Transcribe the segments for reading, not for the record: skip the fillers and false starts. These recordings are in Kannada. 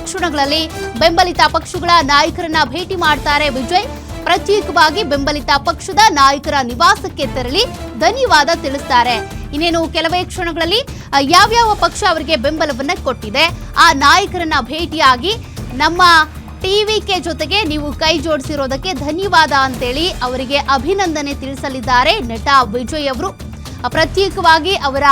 ಕ್ಷಣಗಳಲ್ಲಿ ಬೆಂಬಲಿತ ಪಕ್ಷಗಳ ನಾಯಕರನ್ನ ಭೇಟಿ ಮಾಡ್ತಾರೆ ವಿಜಯ್. ಪ್ರತ್ಯೇಕವಾಗಿ ಬೆಂಬಲಿತ ಪಕ್ಷದ ನಾಯಕರ ನಿವಾಸಕ್ಕೆ ತೆರಳಿ ಧನ್ಯವಾದ ತಿಳಿಸ್ತಾರೆ. ಇನ್ನೇನು ಕೆಲವೇ ಕ್ಷಣಗಳಲ್ಲಿ ಯಾವ್ಯಾವ ಪಕ್ಷ ಅವರಿಗೆ ಬೆಂಬಲವನ್ನ ಕೊಟ್ಟಿದೆ ಆ ನಾಯಕರನ್ನ ಭೇಟಿಯಾಗಿ ನಮ್ಮ ಟಿವಿಕೆ ಜೊತೆಗೆ ನೀವು ಕೈ ಜೋಡಿಸಿರೋದಕ್ಕೆ ಧನ್ಯವಾದ ಅಂತೇಳಿ ಅವರಿಗೆ ಅಭಿನಂದನೆ ತಿಳಿಸಲಿದ್ದಾರೆ ನಟ ವಿಜಯ್ ಅವರು. ಪ್ರತ್ಯೇಕವಾಗಿ ಅವರ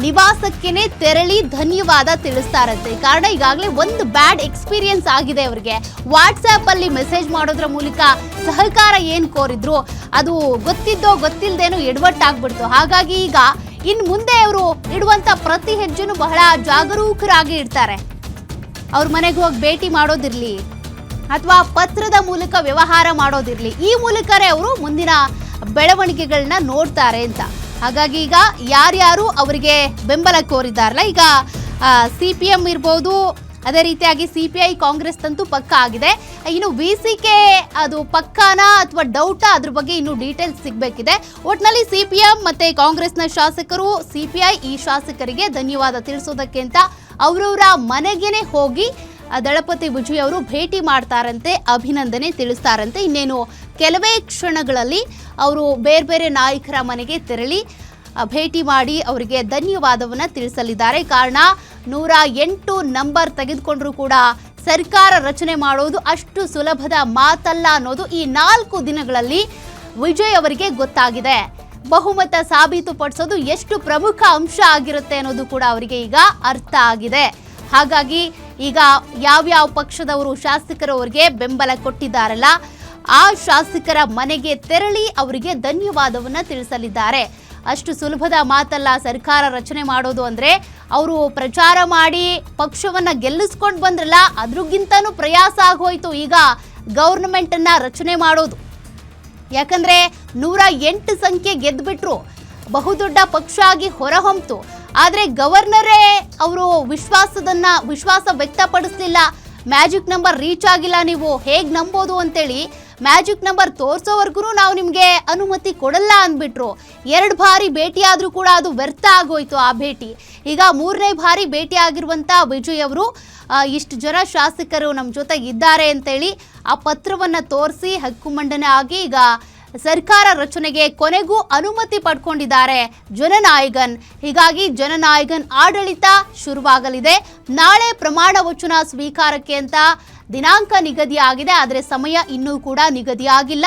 ನಿವಾಸಕ್ಕೇನೆ ತೆರಳಿ ಧನ್ಯವಾದ ತಿಳಿಸ್ತಾರಂತೆ. ಕಾರಣ ಈಗಾಗಲೇ ಒಂದು ಬ್ಯಾಡ್ ಎಕ್ಸ್ಪೀರಿಯನ್ಸ್ ಆಗಿದೆ ಅವರಿಗೆ. ವಾಟ್ಸ್ಆಪ್ ಅಲ್ಲಿ ಮೆಸೇಜ್ ಮಾಡೋದ್ರ ಮೂಲಕ ಸಹಕಾರ ಏನ್ ಕೋರಿದ್ರು ಅದು ಗೊತ್ತಿದ್ದೋ ಗೊತ್ತಿಲ್ಲದೇನೋ ಎಡವಟ್ಟಾಗ್ಬಿಡ್ತು. ಹಾಗಾಗಿ ಈಗ ಇನ್ ಮುಂದೆ ಅವರು ಇಡುವಂತ ಪ್ರತಿ ಹೆಜ್ಜೆನೂ ಬಹಳ ಜಾಗರೂಕರಾಗಿ ಇಡ್ತಾರೆ. ಅವ್ರ ಮನೆಗೆ ಹೋಗಿ ಭೇಟಿ ಮಾಡೋದಿರ್ಲಿ ಅಥವಾ ಪತ್ರದ ಮೂಲಕ ವ್ಯವಹಾರ ಮಾಡೋದಿರ್ಲಿ, ಈ ಮೂಲಕವೇ ಅವರು ಮುಂದಿನ ಬೆಳವಣಿಗೆಗಳನ್ನ ನೋಡ್ತಾರೆ ಅಂತ. ಹಾಗಾಗಿ ಈಗ ಯಾರ್ಯಾರು ಅವರಿಗೆ ಬೆಂಬಲ ಕೋರಿದ್ದಾರಲ್ಲ, ಈಗ CPM ಇರ್ಬೋದು, ಅದೇ ರೀತಿಯಾಗಿ CPI ಕಾಂಗ್ರೆಸ್ ಅಂತೂ ಪಕ್ಕ ಆಗಿದೆ. ಇನ್ನು VCK ಅದು ಪಕ್ಕಾನಾ ಅಥವಾ ಡೌಟಾ ಅದ್ರ ಬಗ್ಗೆ ಇನ್ನು ಡೀಟೇಲ್ಸ್ ಸಿಗಬೇಕಿದೆ. ಒಟ್ನಲ್ಲಿ CPM ಮತ್ತೆ ಕಾಂಗ್ರೆಸ್ನ ಶಾಸಕರು CPI ಈ ಶಾಸಕರಿಗೆ ಧನ್ಯವಾದ ತಿಳಿಸೋದಕ್ಕೆ ಅಂತ ಅವರವರ ಮನೆಗೇನೆ ಹೋಗಿ ದಳಪತಿ ವಿಜಯ್ ಅವರು ಭೇಟಿ ಮಾಡ್ತಾರಂತೆ, ಅಭಿನಂದನೆ ತಿಳಿಸ್ತಾರಂತೆ. ಇನ್ನೇನು ಕೆಲವೇ ಕ್ಷಣಗಳಲ್ಲಿ ಅವರು ಬೇರೆ ಬೇರೆ ನಾಯಕರ ಮನೆಗೆ ತೆರಳಿ ಭೇಟಿ ಮಾಡಿ ಅವರಿಗೆ ಧನ್ಯವಾದವನ್ನ ತಿಳಿಸಲಿದ್ದಾರೆ. ಕಾರಣ 108 ನಂಬರ್ ತೆಗೆದುಕೊಂಡ್ರೂ ಕೂಡ ಸರ್ಕಾರ ರಚನೆ ಮಾಡೋದು ಅಷ್ಟು ಸುಲಭದ ಮಾತಲ್ಲ ಅನ್ನೋದು ಈ 4 ದಿನಗಳಲ್ಲಿ ವಿಜಯ್ ಅವರಿಗೆ ಗೊತ್ತಾಗಿದೆ. ಬಹುಮತ ಸಾಬೀತುಪಡಿಸೋದು ಎಷ್ಟು ಪ್ರಮುಖ ಅಂಶ ಆಗಿರುತ್ತೆ ಅನ್ನೋದು ಕೂಡ ಅವರಿಗೆ ಈಗ ಅರ್ಥ ಆಗಿದೆ. ಹಾಗಾಗಿ ಈಗ ಯಾವ್ಯಾವ ಪಕ್ಷದವರು ಶಾಸಕರು ಅವರಿಗೆ ಬೆಂಬಲ ಕೊಟ್ಟಿದ್ದಾರಲ್ಲ ಆ ಶಾಸಕರ ಮನೆಗೆ ತೆರಳಿ ಅವರಿಗೆ ಧನ್ಯವಾದವನ್ನ ತಿಳಿಸಲಿದ್ದಾರೆ. ಅಷ್ಟು ಸುಲಭದ ಮಾತಲ್ಲ ಸರ್ಕಾರ ರಚನೆ ಮಾಡೋದು ಅಂದ್ರೆ. ಅವರು ಪ್ರಚಾರ ಮಾಡಿ ಪಕ್ಷವನ್ನ ಗೆಲ್ಲಿಸ್ಕೊಂಡು ಬಂದ್ರಲ್ಲ, ಅದ್ರಗಿಂತನೂ ಪ್ರಯಾಸ ಆಗೋಯ್ತು ಈಗ ಗವರ್ನಮೆಂಟ್ ಅನ್ನ ರಚನೆ ಮಾಡೋದು. ಯಾಕಂದ್ರೆ 108 ಸಂಖ್ಯೆ ಗೆದ್ಬಿಟ್ರು, ಬಹುದೊಡ್ಡ ಪಕ್ಷ ಆಗಿ ಹೊರಹೊಮ್ತು. ಆದ್ರೆ ಗವರ್ನರೇ ಅವರು ವಿಶ್ವಾಸ ವ್ಯಕ್ತಪಡಿಸಲಿಲ್ಲ. ಮ್ಯಾಜಿಕ್ ನಂಬರ್ ರೀಚ್ ಆಗಿಲ್ಲ, ನೀವು ಹೇಗ್ ನಂಬೋದು ಅಂತೇಳಿ ಮ್ಯಾಜಿಕ್ ನಂಬರ್ ತೋರ್ಸೋವರೆಗೂ ನಾವು ನಿಮ್ಗೆ ಅನುಮತಿ ಕೊಡಲ್ಲ ಅಂದ್ಬಿಟ್ರು. 2 ಬಾರಿ ಭೇಟಿ ಆದ್ರೂ ಕೂಡ ಅದು ವ್ಯರ್ಥ ಆಗೋಯ್ತು ಆ ಭೇಟಿ. ಈಗ 3ನೇ ಬಾರಿ ಭೇಟಿ ಆಗಿರುವಂತ ವಿಜಯ್ ಅವರು ಇಷ್ಟು ಜನ ಶಾಸಕರು ನಮ್ಮ ಜೊತೆಗೆ ಇದ್ದಾರೆ ಅಂತೇಳಿ ಆ ಪತ್ರವನ್ನ ತೋರಿಸಿ ಹಕ್ಕು ಮಂಡನೆ ಆಗಿ ಈಗ ಸರ್ಕಾರ ರಚನೆಗೆ ಕೊನೆಗೂ ಅನುಮತಿ ಪಡ್ಕೊಂಡಿದ್ದಾರೆ ಜನನಾಯಗನ್. ಹೀಗಾಗಿ ಜನನಾಯಗನ್ ಆಡಳಿತ ಶುರುವಾಗಲಿದೆ. ನಾಳೆ ಪ್ರಮಾಣ ವಚನ ಸ್ವೀಕಾರಕ್ಕೆ ಅಂತ ದಿನಾಂಕ ನಿಗದಿಯಾಗಿದೆ, ಆದರೆ ಸಮಯ ಇನ್ನೂ ಕೂಡ ನಿಗದಿಯಾಗಿಲ್ಲ.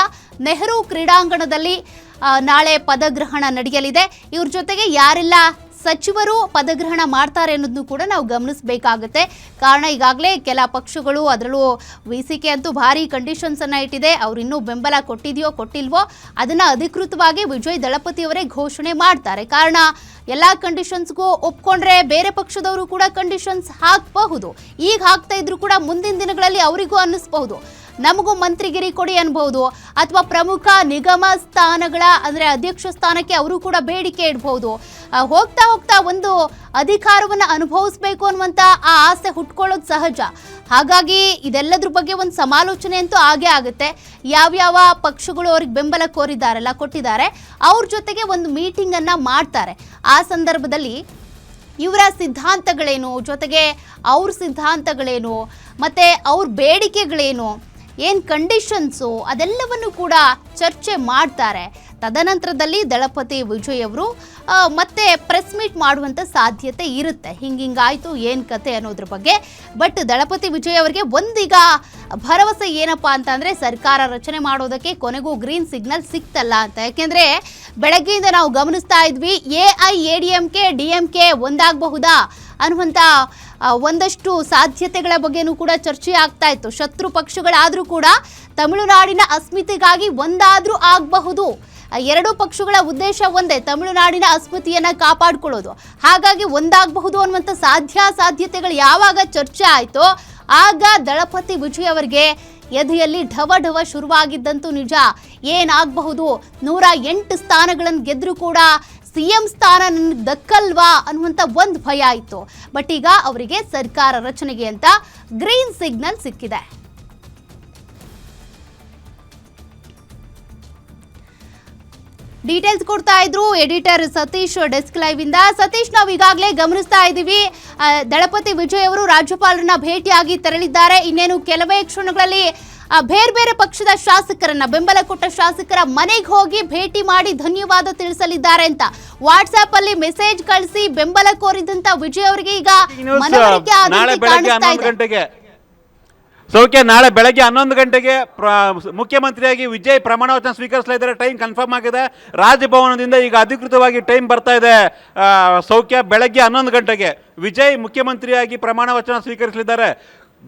ನೆಹರು ಕ್ರೀಡಾಂಗಣದಲ್ಲಿ ನಾಳೆ ಪದಗ್ರಹಣ ನಡೆಯಲಿದೆ. ಇವ್ರ ಜೊತೆಗೆ ಯಾರೆಲ್ಲ ಸಚಿವರು ಪದಗ್ರಹಣ ಮಾಡ್ತಾರೆ ಅನ್ನೋದನ್ನು ಕೂಡ ನಾವು ಗಮನಿಸಬೇಕಾಗುತ್ತೆ. ಕಾರಣ ಈಗಾಗಲೇ ಕೆಲ ಪಕ್ಷಗಳು, ಅದರಲ್ಲೂ VCK ಅಂತೂ ಭಾರಿ ಕಂಡೀಷನ್ಸ್ ಅನ್ನ ಇಟ್ಟಿದೆ. ಅವ್ರು ಇನ್ನೂ ಬೆಂಬಲ ಕೊಟ್ಟಿದೆಯೋ ಕೊಟ್ಟಿಲ್ವೋ ಅದನ್ನ ಅಧಿಕೃತವಾಗಿ ವಿಜಯ್ ದಳಪತಿ ಅವರೇ ಘೋಷಣೆ ಮಾಡ್ತಾರೆ. ಕಾರಣ ಎಲ್ಲ ಕಂಡೀಷನ್ಸ್ಗೂ ಒಪ್ಕೊಂಡ್ರೆ ಬೇರೆ ಪಕ್ಷದವರು ಕೂಡ ಕಂಡೀಷನ್ಸ್ ಹಾಕಬಹುದು. ಈಗ ಹಾಕ್ತಾ ಇದ್ರು ಕೂಡ ಮುಂದಿನ ದಿನಗಳಲ್ಲಿ ಅವರಿಗೂ ಅನ್ನಿಸ್ಬಹುದು ನಮಗೂ ಮಂತ್ರಿಗಿರಿ ಕೊಡಿ ಅನ್ಬಹುದು, ಅಥವಾ ಪ್ರಮುಖ ನಿಗಮ ಸ್ಥಾನಗಳ ಅಂದ್ರೆ ಅಧ್ಯಕ್ಷ ಸ್ಥಾನಕ್ಕೆ ಅವರು ಕೂಡ ಬೇಡಿಕೆ ಇಡಬಹುದು. ಹೋಗ್ತಾ ಹೋಗ್ತಾ ಒಂದು ಅಧಿಕಾರವನ್ನು ಅನುಭವಿಸಬೇಕು ಅನ್ನುವಂತ ಆ ಆಸೆ ಹುಟ್ಕೊಳ್ಳೋದು ಸಹಜ. ಹಾಗಾಗಿ ಇದೆಲ್ಲದ್ರ ಬಗ್ಗೆ ಒಂದು ಸಮಾಲೋಚನೆ ಅಂತೂ ಆಗೇ ಆಗುತ್ತೆ. ಯಾವ್ಯಾವ ಪಕ್ಷಗಳು ಅವ್ರಿಗೆ ಬೆಂಬಲ ಕೋರಿದ್ದಾರಲ್ಲ, ಕೊಟ್ಟಿದ್ದಾರೆ, ಅವ್ರ ಜೊತೆಗೆ ಒಂದು ಮೀಟಿಂಗ್ ಅನ್ನ ಮಾಡ್ತಾರೆ. ಆ ಸಂದರ್ಭದಲ್ಲಿ ಇವರ ಸಿದ್ಧಾಂತಗಳೇನು, ಜೊತೆಗೆ ಅವ್ರ ಸಿದ್ಧಾಂತಗಳೇನು, ಮತ್ತೆ ಅವ್ರ ಬೇಡಿಕೆಗಳೇನು, ಏನು ಕಂಡೀಷನ್ಸು, ಅದೆಲ್ಲವನ್ನು ಕೂಡ ಚರ್ಚೆ ಮಾಡ್ತಾರೆ. ತದನಂತರದಲ್ಲಿ ದಳಪತಿ ವಿಜಯ್ ಅವರು ಮತ್ತೆ ಪ್ರೆಸ್ ಮೀಟ್ ಮಾಡುವಂಥ ಸಾಧ್ಯತೆ ಇರುತ್ತೆ. ಹಿಂಗಾಯ್ತು ಏನು ಕತೆ ಅನ್ನೋದ್ರ ಬಗ್ಗೆ. ಬಟ್ ದಳಪತಿ ವಿಜಯ್ ಅವರಿಗೆ ಒಂದೀಗ ಭರವಸೆ ಏನಪ್ಪಾ ಅಂತಂದರೆ ಸರ್ಕಾರ ರಚನೆ ಮಾಡೋದಕ್ಕೆ ಕೊನೆಗೂ ಗ್ರೀನ್ ಸಿಗ್ನಲ್ ಸಿಕ್ತಲ್ಲ ಅಂತ. ಯಾಕೆಂದರೆ ಬೆಳಗ್ಗೆಯಿಂದ ನಾವು ಗಮನಿಸ್ತಾ ಇದ್ವಿ AIADMK DMK ಒಂದಾಗಬಹುದಾ ಅನ್ನುವಂಥ ಒಂದಷ್ಟು ಸಾಧ್ಯತೆಗಳ ಬಗ್ಗೆನೂ ಕೂಡ ಚರ್ಚೆ ಆಗ್ತಾ ಇತ್ತು. ಶತ್ರು ಪಕ್ಷಗಳಾದರೂ ಕೂಡ ತಮಿಳುನಾಡಿನ ಅಸ್ಮಿತೆಗಾಗಿ ಒಂದಾದರೂ ಆಗಬಹುದು. 2 ಪಕ್ಷಗಳ ಉದ್ದೇಶ ಒಂದೇ, ತಮಿಳುನಾಡಿನ ಅಸ್ಮಿತೆಯನ್ನ ಕಾಪಾಡಿಕೊಳ್ಳೋದು. ಹಾಗಾಗಿ ಒಂದಾಗಬಹುದು ಅನ್ನುವಂಥ ಸಾಧ್ಯತೆಗಳು ಯಾವಾಗ ಚರ್ಚೆ ಆಯಿತೋ ಆಗ ದಳಪತಿ ವಿಜಯ್ ಅವರಿಗೆ ಎದೆಯಲ್ಲಿ ಢವ ಶುರುವಾಗಿದ್ದಂತೂ ನಿಜ. ಏನಾಗಬಹುದು, 108 ಸ್ಥಾನಗಳನ್ನು ಗೆದ್ರೂ ಕೂಡ CM ಸ್ಥಾನ ನನಗೆ ದಕ್ಕಲ್ವಾ ಅನ್ನುವಂಥ ಒಂದು ಭಯ ಇತ್ತು. ಬಟ್ ಈಗ ಅವರಿಗೆ ಸರ್ಕಾರ ರಚನೆಗೆ ಅಂತ ಗ್ರೀನ್ ಸಿಗ್ನಲ್ ಸಿಕ್ಕಿದೆ. ಡೀಟೇಲ್ಸ್ ಕೊಡ್ತಾ ಇದ್ರು ಎಡಿಟರ್ ಸತೀಶ್ ಡೆಸ್ಕ್ ಲೈವ್ ಇಂದ. ಸತೀಶ್, ನಾವು ಈಗಾಗಲೇ ಗಮನಿಸ್ತಾ ಇದ್ದೀವಿ, ದಳಪತಿ ವಿಜಯ್ ಅವರು ರಾಜ್ಯಪಾಲರನ್ನ ಭೇಟಿಯಾಗಿ ತೆರಳಿದ್ದಾರೆ. ಇನ್ನೇನು ಕೆಲವೇ ಕ್ಷಣಗಳಲ್ಲಿ ಬೇರೆ ಬೇರೆ ಪಕ್ಷದ ಶಾಸಕರನ್ನ, ಬೆಂಬಲ ಕೊಟ್ಟ ಶಾಸಕರ ಮನೆಗೆ ಹೋಗಿ ಭೇಟಿ ಮಾಡಿ ಧನ್ಯವಾದ ತಿಳಿಸಲಿದ್ದಾರೆ ಅಂತ ವಾಟ್ಸ್ಆಪ್ ಅಲ್ಲಿ ಮೆಸೇಜ್ ಕಳಿಸಿ ಬೆಂಬಲ ಕೋರಿದಂತ ವಿಜಯ್ ಅವರಿಗೆ ಈಗ ಮನವರಿಕೆ ಕಾಣಿಸ್ತಾ ಇದೆ. ಸೌಖ್ಯ, ನಾಳೆ ಬೆಳಗ್ಗೆ 11 ಗಂಟೆಗೆ ಮುಖ್ಯಮಂತ್ರಿಯಾಗಿ ವಿಜಯ್ ಪ್ರಮಾಣ ವಚನ ಸ್ವೀಕರಿಸಲಿದ್ದಾರೆ. ಟೈಮ್ ಕನ್ಫರ್ಮ್ ಆಗಿದೆ. ರಾಜಭವನದಿಂದ ಈಗ ಅಧಿಕೃತವಾಗಿ ಟೈಮ್ ಬರ್ತಾ ಇದೆ. ಸೌಖ್ಯ, ಬೆಳಗ್ಗೆ 11 ಗಂಟೆಗೆ ವಿಜಯ್ ಮುಖ್ಯಮಂತ್ರಿಯಾಗಿ ಪ್ರಮಾಣ ವಚನ ಸ್ವೀಕರಿಸಲಿದ್ದಾರೆ.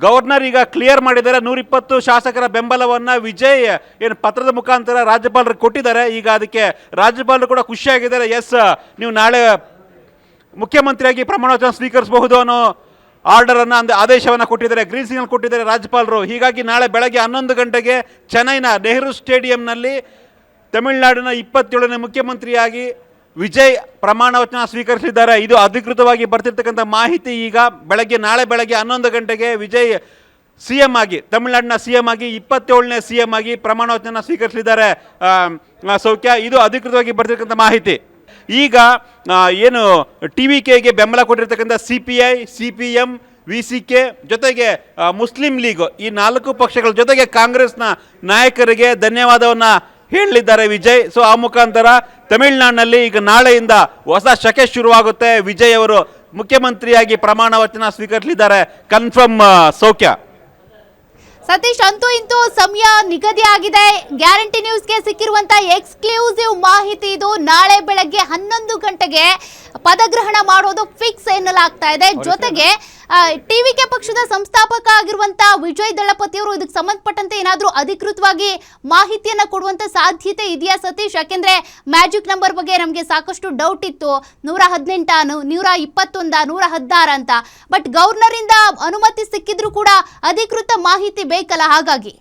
ಗವರ್ನರ್ ಈಗ ಕ್ಲಿಯರ್ ಮಾಡಿದ್ದಾರೆ. 120 ಶಾಸಕರ ಬೆಂಬಲವನ್ನು ವಿಜಯ್ ಏನು ಪತ್ರದ ಮುಖಾಂತರ ರಾಜ್ಯಪಾಲರಿಗೆ ಕೊಟ್ಟಿದ್ದಾರೆ. ಈಗ ಅದಕ್ಕೆ ರಾಜ್ಯಪಾಲರು ಕೂಡ ಖುಷಿಯಾಗಿದ್ದಾರೆ. ಎಸ್, ನೀವು ನಾಳೆ ಮುಖ್ಯಮಂತ್ರಿಯಾಗಿ ಪ್ರಮಾಣ ವಚನ ಸ್ವೀಕರಿಸಬಹುದು ಅನ್ನೋ ಆರ್ಡರನ್ನು, ಆದೇಶವನ್ನು ಕೊಟ್ಟಿದ್ದಾರೆ, ಗ್ರೀನ್ ಸಿಗ್ನಲ್ ಕೊಟ್ಟಿದ್ದಾರೆ ರಾಜ್ಯಪಾಲರು. ಹೀಗಾಗಿ ನಾಳೆ ಬೆಳಗ್ಗೆ 11 ಗಂಟೆಗೆ ಚೆನ್ನೈನ ನೆಹರು ಸ್ಟೇಡಿಯಂನಲ್ಲಿ ತಮಿಳುನಾಡಿನ 27ನೇ ಮುಖ್ಯಮಂತ್ರಿಯಾಗಿ ವಿಜಯ್ ಪ್ರಮಾಣ ವಚನ ಸ್ವೀಕರಿಸಿದ್ದಾರೆ. ಇದು ಅಧಿಕೃತವಾಗಿ ಬರ್ತಿರ್ತಕ್ಕಂಥ ಮಾಹಿತಿ. ಈಗ ನಾಳೆ ಬೆಳಗ್ಗೆ 11 ಗಂಟೆಗೆ ವಿಜಯ್ CM ಆಗಿ, ತಮಿಳುನಾಡಿನ CM ಆಗಿ, 27ನೇ CM ಆಗಿ ಪ್ರಮಾಣ ವಚನ ಸ್ವೀಕರಿಸಲಿದ್ದಾರೆ. ಸೌಖ್ಯ, ಇದು ಅಧಿಕೃತವಾಗಿ ಬರ್ತಿರ್ತಕ್ಕಂಥ ಮಾಹಿತಿ. ಈಗ ಏನು TVKಗೆ ಬೆಂಬಲ ಕೊಟ್ಟಿರ್ತಕ್ಕಂಥ CPI, CPM, VCK ಜೊತೆಗೆ ಮುಸ್ಲಿಂ ಲೀಗ್, ಈ 4 ಪಕ್ಷಗಳ ಜೊತೆಗೆ ಕಾಂಗ್ರೆಸ್ನ ನಾಯಕರಿಗೆ ಧನ್ಯವಾದವನ್ನು ಹೇಳಲಿದ್ದಾರೆ ವಿಜಯ್. ಸೊ ಆ ಮುಖಾಂತರ ತಮಿಳುನಾಡಿನಲ್ಲಿ ಈಗ ನಾಳೆಯಿಂದ ಹೊಸ ಶಕೆ ಶುರುವಾಗುತ್ತೆ. ವಿಜಯ್ ಅವರು ಮುಖ್ಯಮಂತ್ರಿಯಾಗಿ ಪ್ರಮಾಣ ವಚನ ಸ್ವೀಕರಿಸಲಿದ್ದಾರೆ. ಕನ್ಫರ್ಮ್. ಸೌಖ್ಯ. ಸತೀಶ್, ಅಂತೂ ಇಂತೂ ಸಮಯ ನಿಗದಿ ಆಗಿದೆ. ಗ್ಯಾರಂಟಿ ನ್ಯೂಸ್ಗೆ ಸಿಕ್ಕಿರುವಂತ ಎಕ್ಸ್ಕ್ಲೂಸಿವ್ ಮಾಹಿತಿ ಇದು. ನಾಳೆ ಬೆಳಗ್ಗೆ 11 ಗಂಟೆಗೆ ಪದಗ್ರಹಣ ಮಾಡೋದು ಫಿಕ್ಸ್ ಎನ್ನಲಾಗ್ತಾ ಇದೆ. ಜೊತೆಗೆ TVK ಪಕ್ಷದ ಸಂಸ್ಥಾಪಕ ಆಗಿರುವಂತ ವಿಜಯ್ ದಳಪತಿ ಅವರು ಇದಕ್ಕೆ ಸಂಬಂಧಪಟ್ಟಂತೆ ಏನಾದರೂ ಅಧಿಕೃತವಾಗಿ ಮಾಹಿತಿಯನ್ನ ಕೊಡುವಂತ ಸಾಧ್ಯತೆ ಇದೆಯಾ ಸತೀಶ್? ಯಾಕೆಂದ್ರೆ ಮ್ಯಾಜಿಕ್ ನಂಬರ್ ಬಗ್ಗೆ ನಮಗೆ ಸಾಕಷ್ಟು ಡೌಟ್ ಇತ್ತು. 118, 121, 116 ಅಂತ. ಬಟ್ ಗವರ್ನರ್ ಇಂದ ಅನುಮತಿ ಸಿಕ್ಕಿದ್ರು ಕೂಡ ಅಧಿಕೃತ ಮಾಹಿತಿ ಬೇಕಲ್ಲ, ಹಾಗಾಗಿ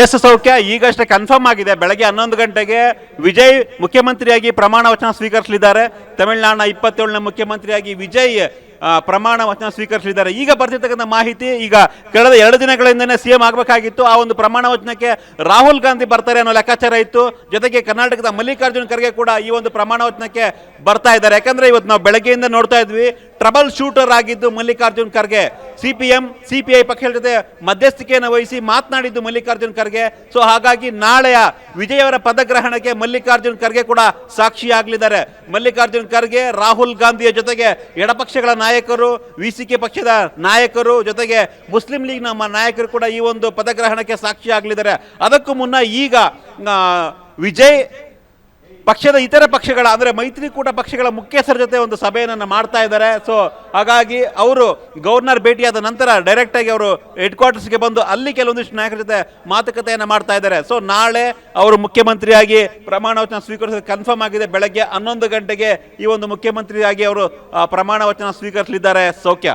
ಎಸ್ ಸೌಖ್ಯ, ಈಗಷ್ಟೇ ಕನ್ಫರ್ಮ್ ಆಗಿದೆ. ಬೆಳಗ್ಗೆ 11 ಗಂಟೆಗೆ ವಿಜಯ್ ಮುಖ್ಯಮಂತ್ರಿಯಾಗಿ ಪ್ರಮಾಣ ವಚನ ಸ್ವೀಕರಿಸಲಿದ್ದಾರೆ. ತಮಿಳುನಾಡಿನ 27ನೇ ಮುಖ್ಯಮಂತ್ರಿಯಾಗಿ ವಿಜಯ್ ಪ್ರಮಾಣ ವಚನ ಸ್ವೀಕರಿಸಲಿದ್ದಾರೆ. ಈಗ ಬರ್ತಿರ್ತಕ್ಕಂಥ ಮಾಹಿತಿ, ಈಗ ಕಳೆದ 2 ದಿನಗಳಿಂದನೇ CM ಆಗಬೇಕಾಗಿತ್ತು. ಆ ಒಂದು ಪ್ರಮಾಣ ವಚನಕ್ಕೆ ರಾಹುಲ್ ಗಾಂಧಿ ಬರ್ತಾರೆ ಅನ್ನೋ ಲೆಕ್ಕಾಚಾರ ಇತ್ತು. ಜೊತೆಗೆ ಕರ್ನಾಟಕದ ಮಲ್ಲಿಕಾರ್ಜುನ್ ಖರ್ಗೆ ಕೂಡ ಈ ಒಂದು ಪ್ರಮಾಣ ವಚನಕ್ಕೆ ಬರ್ತಾ ಇದ್ದಾರೆ. ಯಾಕಂದ್ರೆ ಇವತ್ತು ನಾವು ಬೆಳಗ್ಗೆಯಿಂದ ನೋಡ್ತಾ ಇದ್ವಿ, ಟ್ರಬಲ್ ಶೂಟರ್ ಆಗಿದ್ದು ಮಲ್ಲಿಕಾರ್ಜುನ್ ಖರ್ಗೆ. CPM, CPI ಪಕ್ಷದ ಜೊತೆ ಮಧ್ಯಸ್ಥಿಕೆಯನ್ನು ವಹಿಸಿ ಮಾತನಾಡಿದ್ದು ಮಲ್ಲಿಕಾರ್ಜುನ್ ಖರ್ಗೆ. ಸೊ ಹಾಗಾಗಿ ನಾಳೆಯ ವಿಜಯ್ ಅವರ ಪದಗ್ರಹಣಕ್ಕೆ ಮಲ್ಲಿಕಾರ್ಜುನ್ ಖರ್ಗೆ ಕೂಡ ಸಾಕ್ಷಿಯಾಗಲಿದ್ದಾರೆ. ಮಲ್ಲಿಕಾರ್ಜುನ್ ಖರ್ಗೆ ರಾಹುಲ್ ಗಾಂಧಿಯ ಜೊತೆಗೆ ಎಡಪಕ್ಷಗಳ ನಾಯಕರು, VCK ಪಕ್ಷದ ನಾಯಕರು, ಜೊತೆಗೆ ಮುಸ್ಲಿಂ ಲೀಗ್ ನಮ್ಮ ನಾಯಕರು ಕೂಡ ಈ ಒಂದು ಪದಗ್ರಹಣಕ್ಕೆ ಸಾಕ್ಷಿಯಾಗಲಿದ್ದಾರೆ. ಅದಕ್ಕೂ ಮುನ್ನ ಈಗ ವಿಜಯ್ ಪಕ್ಷದ ಇತರ ಪಕ್ಷಗಳ ಅಂದರೆ ಮೈತ್ರಿಕೂಟ ಪಕ್ಷಗಳ ಮುಖ್ಯಸ್ಥರ ಜೊತೆ ಒಂದು ಸಭೆಯನ್ನು ಮಾಡ್ತಾ ಇದ್ದಾರೆ. ಸೊ ಹಾಗಾಗಿ ಅವರು ಗವರ್ನರ್ ಭೇಟಿಯಾದ ನಂತರ ಡೈರೆಕ್ಟ್ ಆಗಿ ಅವರು ಹೆಡ್ ಕ್ವಾರ್ಟರ್ಸ್ಗೆ ಬಂದು ಅಲ್ಲಿ ಕೆಲವೊಂದಿಷ್ಟು ನಾಯಕರ ಜೊತೆ ಮಾತುಕತೆಯನ್ನು ಮಾಡ್ತಾ ಇದ್ದಾರೆ. ಸೊ ನಾಳೆ ಅವರು ಮುಖ್ಯಮಂತ್ರಿಯಾಗಿ ಪ್ರಮಾಣ ವಚನ ಸ್ವೀಕರಿಸೋದು ಕನ್ಫರ್ಮ್ ಆಗಿದೆ. ಬೆಳಗ್ಗೆ 11 ಗಂಟೆಗೆ ಈ ಒಂದು ಮುಖ್ಯಮಂತ್ರಿಯಾಗಿ ಅವರು ಪ್ರಮಾಣ ವಚನ ಸ್ವೀಕರಿಸಲಿದ್ದಾರೆ. ಸೌಖ್ಯ.